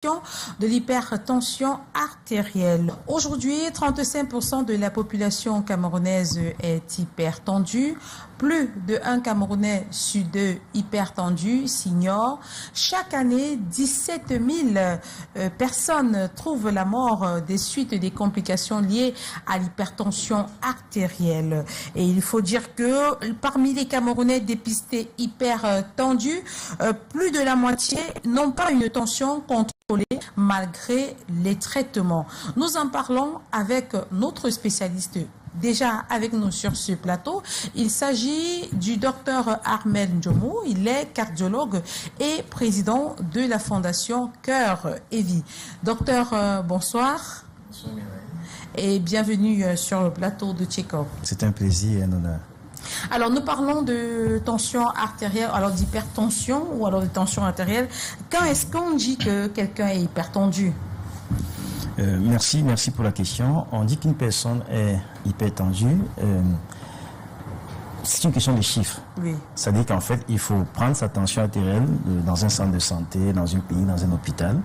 de l'hypertension artérielle. Aujourd'hui, 35% de la population camerounaise est hypertendue. Plus de 1 Camerounais sur 2 hypertendus s'ignore. Chaque année, 17 000 personnes trouvent la mort des suites des complications liées à l'hypertension artérielle. Et il faut dire que parmi les Camerounais dépistés hypertendus, plus de la moitié n'ont pas une tension contrôlée malgré les traitements. Nous en parlons avec notre spécialiste déjà avec nous sur ce plateau. Il s'agit du docteur Armel Njomou. Il est cardiologue et président de la fondation Cœur et Vie. Docteur, bonsoir. Bonsoir, Mireille. Et bienvenue sur le plateau de Check-up. C'est un plaisir et un honneur. Alors, nous parlons de tension artérielle, alors d'hypertension ou alors de tension artérielle. Quand est-ce qu'on dit que quelqu'un est hypertendu? Merci pour la question. On dit qu'une personne est hypertendue. C'est une question de chiffres. Oui. C'est-à-dire qu'en fait, il faut prendre sa tension artérielle dans un centre de santé, dans un pays, dans un hôpital.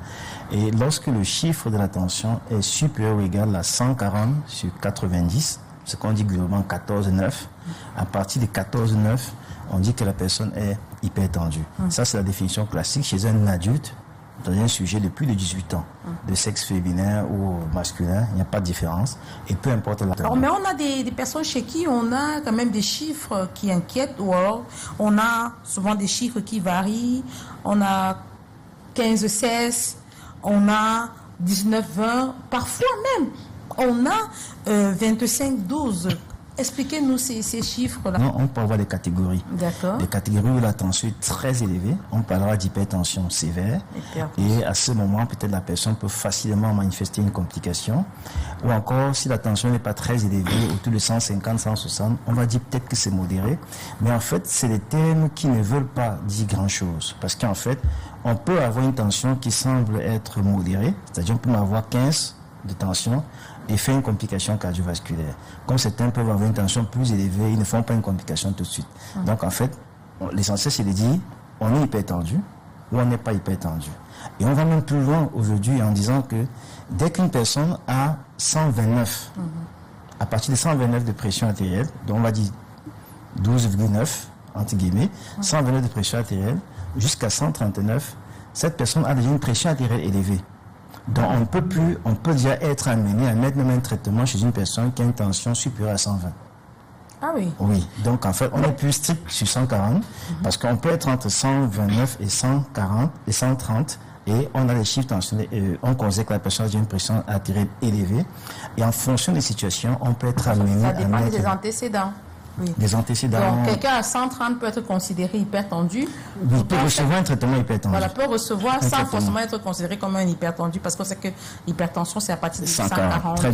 Et lorsque le chiffre de la tension est supérieur ou égal à 140 sur 90, ce qu'on dit globalement 14,9, à partir de 14,9, on dit que la personne est hypertendue. Ça, c'est la définition classique chez un adulte dans un sujet de plus de 18 ans, de sexe féminin ou masculin, il n'y a pas de différence, et peu importe la... Alors, mais on a des personnes chez qui on a quand même des chiffres qui inquiètent, ou alors on a souvent des chiffres qui varient, on a 15-16, on a 19-20, parfois même on a 25-12. Expliquez-nous ces chiffres-là. Non, on peut avoir des catégories. D'accord. Des catégories où la tension est très élevée. On parlera d'hypertension sévère. Et à ce moment, peut-être la personne peut facilement manifester une complication. Ou encore, si la tension n'est pas très élevée, autour de 150, 160, on va dire peut-être que c'est modéré. Mais en fait, c'est des termes qui ne veulent pas dire grand-chose. Parce qu'en fait, on peut avoir une tension qui semble être modérée. C'est-à-dire, on peut avoir 15 de tension et faire une complication cardiovasculaire. Comme certains peuvent avoir une tension plus élevée, ils ne font pas une complication tout de suite. Donc en fait, l'essentiel c'est de dire on est hypertendu ou on n'est pas hypertendu. Et on va même plus loin aujourd'hui en disant que dès qu'une personne a 129, à partir de 129 de pression artérielle, donc on va dire 12,9 entre guillemets, 129 de pression artérielle jusqu'à 139, cette personne a déjà une pression artérielle élevée. Donc on peut déjà être amené à mettre même un traitement chez une personne qui a une tension supérieure à 120. Ah oui. Oui, donc en fait on est plus strict sur 140 parce qu'on peut être entre 129 et 140 et 130 et on a les chiffres tensionnels, on considère que la personne a une pression artérielle élevée et en fonction des situations on peut être amené ça à dépend mettre des antécédents. Oui. Des antécédents. Donc, quelqu'un à 130 peut être considéré hypertendu. Il peut recevoir un traitement hypertendu. Voilà, peut recevoir sans forcément être considéré comme un hypertendu parce qu'on sait que l'hypertension, c'est à partir de 140.